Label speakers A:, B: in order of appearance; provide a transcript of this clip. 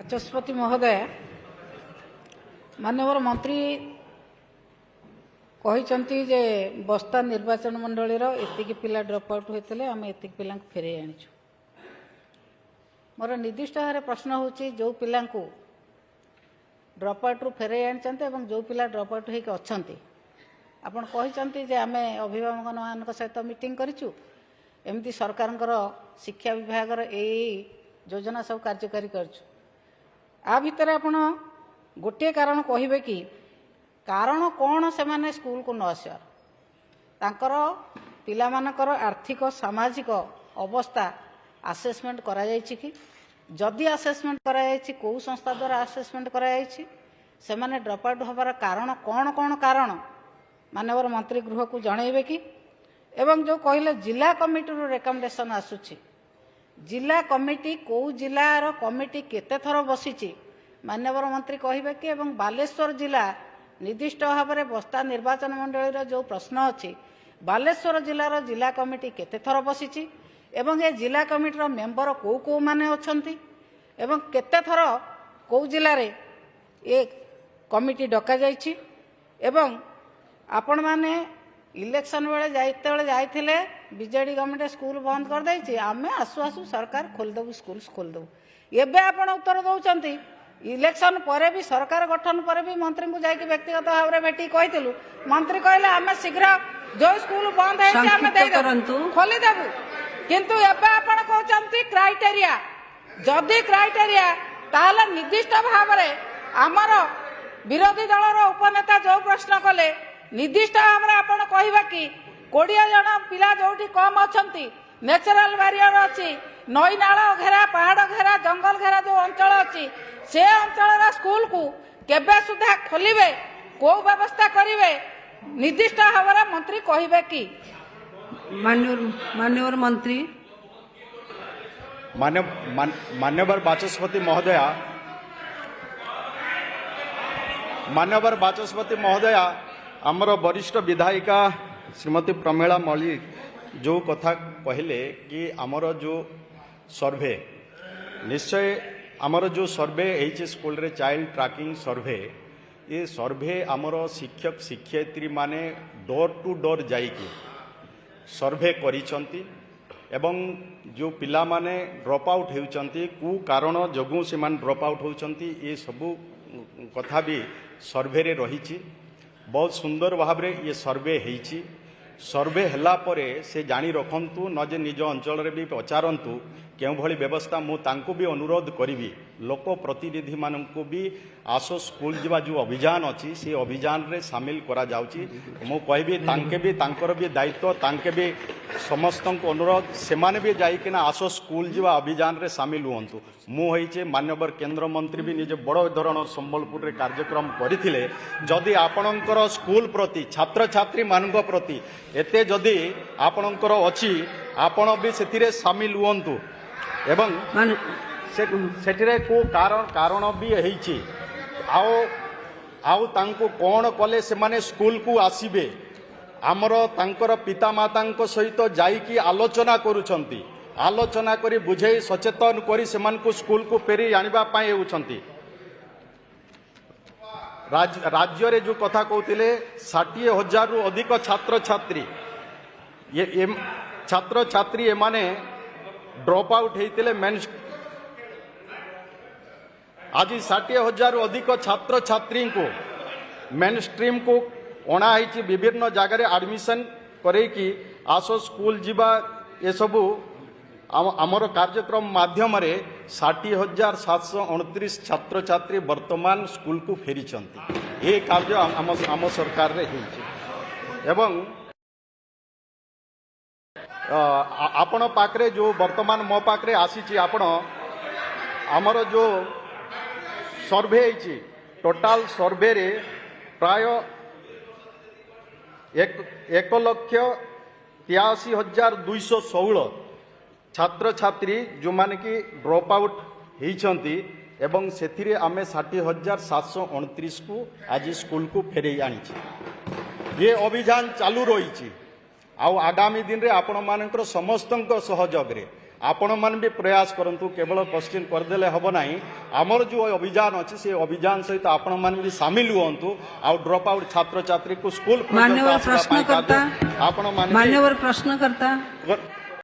A: बाचस्पति महोदय, माननीय मंत्री कहते जे बस्ता निर्वाचन मंडल एतिक पिला ड्रप आउट होते आम एतिक पिला फेरे आनीचु। मोर निर्दिष्ट भाव प्रश्न होची जो पिला ड्रप आउट रु फेरे आनी जो पिला ड्रप आउट होके अच्छे आपड़ कहते जे आम अभिभावक मान सहित मीटिंग करिचु एमती सरकार शिक्षा विभाग योजना सब कार्यकारी करचु। आ भितर आपण गोटे कारण कहिबे कि कारण कौन से माने स्कूल को न आसार तांकर पिला मानकर आर्थिक सामाजिक अवस्था आसेसमेंट करा जायछि कि जदि आसेसमेंट करा जायछि को संस्था द्वारा आसेसमेंट करा जायछि से माने ड्रप आउट होबार कारण कौन कौन कारण माननीय मंत्री गृह को जनइबे कि एवं जो कहले जिला कमिटी रो रेकमेंडेशन आसुछि जिला कमिटी कौ जिलार कमिटी केते थर बसीची माननीय मंत्री कहिबे कि एवं बालेश्वर जिला निर्दिष्ट भाव में बस्ता निर्वाचन मंडल जो प्रश्न अच्छी बालेश्वर जिलार जिला कमिटी केते थर बसीची एवं ये जिला कमिटीर मेंबर कौ कौ माने अछंती एवं केते थर कौ जिले रे ये कमिटी डका जाइछि एवं आपण माने इलेक्शन बेले जाइते बीजेडी गवर्नमेंट स्कूल बंद कर देछि आमे आसु आसु सरकार खोलदेबू स्कूल खोलदेबू एबे आपण उत्तर दउचंती इलेक्शन पर भी सरकार गठन पर भी मंत्री को जाके व्यक्तिगत भाव में भेटी कही मंत्री कहले आमे शीघ्र जो स्कूल बंद है खोलीदेबू किंतु एबे आपण कहचंती क्राइटेरिया जदि क्राइटेरिया ताहले निर्दिष्ट भाव में आमर विरोधी दलर उपनेता जो प्रश्न कले निर्दिष्ट भाव में आपण कहबा कि 20 जन पिला जोटी कम अच्छी नेचुरल बैरियर अच्छी नई नाल घेरा पहाड़ घेरा जंगल घेरा जो अंचल अच्छी से अंचल स्कूल को केबे सुधा खोलिबे को व्यवस्था करिवे निर्दिष्ट भाव में मंत्री कहिबे कि
B: माननीय मंत्री
C: माननीय बाचस्पति महोदया आमर वरिष्ठ विधायिका श्रीमती प्रमीला मल्लिक जो कथा कहले कि आमर जो सर्वे निश्चय आमर जो सर्वे एच स्कूल रे चाइल्ड ट्रैकिंग सर्वे ये सर्वे आमर शिक्षक शिक्षयित्री माने डोर टू डोर जाइकी सर्वे करिसंती एवं जो पिला माने ड्रॉप आउट होउचंती कु कारण जगु से मान ड्रॉप आउट होउचंती ये सबु कथा भी सर्वे रे रहिछि। बहुत सुंदर भाव में ये सर्वे होइछि सर्वे हला परे से जानी रखंतु न जे निज अंचल रे भी पचारंतु केउ भली व्यवस्था मु तांको भी अनुरोध करिवि लोक प्रतिनिधि माननको भी आसो स्कूल जीवा जो अभियान अछि से अभियान रे शामिल करा जाउची मु कहबी तांके भी तांकर भी दायित्व तांके भी समस्त को अनुरोध से माने भी जाई कि ना आसो स्कूल जीवा अभियान रे शामिल हुंतु मु होइचे माननीय केंद्र मंत्री भी निजे बड़ धरण संबलपुर रे कार्यक्रम करिथिले जदि आपणकर स्कूल प्रति छात्र छात्री मानक प्रति एते जदि आपणकर अछि आपण भी सेतिरे शामिल हुंतु एवं सेठिरे को कारण भी हेइछि आउ तांको कोन कले से माने स्कूल को आसीबे आमर तांकर पिता माता सहित जाइकी आलोचना करूछंती आलोचना करी बुझे सचेतन करी से मान को स्कूल को फेरी आनिबा पाए होउछंती राज्य रे जो कथा कहतिले 60,000 रु अधिक छात्र छात्री ये छात्र छात्री एमाने ड्रॉप आउट होते मेन आज 60,000 रु अधिक छात्र छात्री को मेन स्ट्रीम को अणाई विभिन्न जगह एडमिशन करेकी आसो स्कूल जीवा ये सबू आमर कार्यक्रम माध्यम 60,729 छात्र छात्री वर्तमान स्कूल को फेरी ये कार्य आम सरकार रे एवं आपण पाखरे जो वर्तमान मो पाखरे आसी आपण आमर जो सर्वे टोटाल सर्वे रे प्राय 1,83,216 छात्र छात्री जो माने कि ड्रॉप आउट होती एवं से आमे 60,729 को आज स्कूल को फेरे आनी ये अभियान चालू रही आउ आगामी दिन रे आपण मानकर समस्तଙ୍କ सहयोगरे आपण मान भी प्रयास करंतु केवल क्वेश्चन करदेले हब नाही आमर जो अभियान अछि से अभियान सहित आपण मान भी शामिल हुअंतु आउ ड्रॉप आउट छात्र छात्री को स्कूल
B: मान्यवर प्रश्नकर्ता
C: आपण मान
B: मान्यवर प्रश्नकर्ता